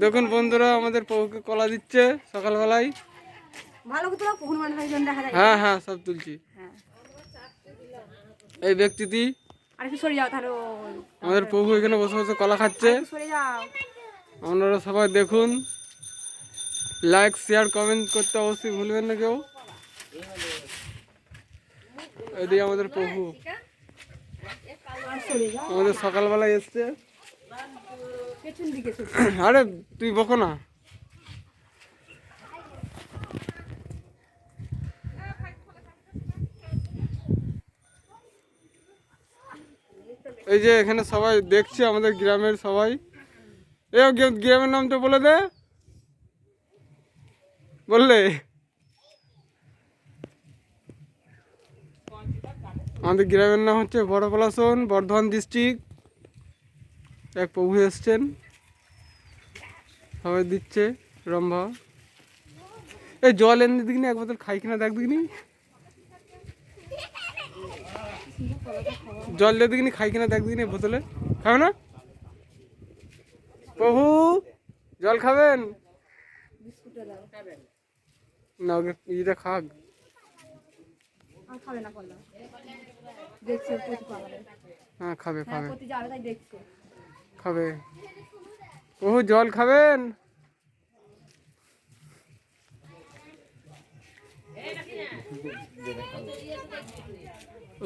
দেখুন বন্ধুরা আমাদের প্রভুকে কলা দিচ্ছে সকালবেলায়। হ্যাঁ হ্যাঁ সব তুলছি। এই ব্যক্তিটি আমাদের প্রভু এখানে বসে বসে কলা খাচ্ছে। আপনারা সবাই দেখুন, লাইক শেয়ার কমেন্ট করতে অবশ্যই ভুলবেন না কেউ। এদিকে আমাদের প্রভু আমাদের সকালবেলায় এসছে। আরে তুই বকো না। এই যে এখানে সবাই দেখছে, আমাদের গ্রামের সবাই। এ গ্রামের নামটা বলে দে, বললে। আমাদের গ্রামের নাম হচ্ছে বড়পলাশন, বর্ধমান ডিস্ট্রিক্ট। এক প্রভু এসছেন, সবাই দিচ্ছে রম্ভা। এই জল এনে দিকিনি, এক বোতল খাই কিনা দেখ দিকিনি। জল দিয়ে দিকিনি, খাই কিনা দেখ দিকিনি বোতলে। খাবে না প্রভু? জল খাবেন না? ওকে ইটা খাক। হ্যাঁ খাবে খাবে খাবে। প্রভু জল খাবেন?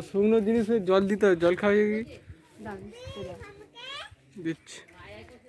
শুকনো জিনিস জল দিতে হয়, জল খাওয়াই দিচ্ছে।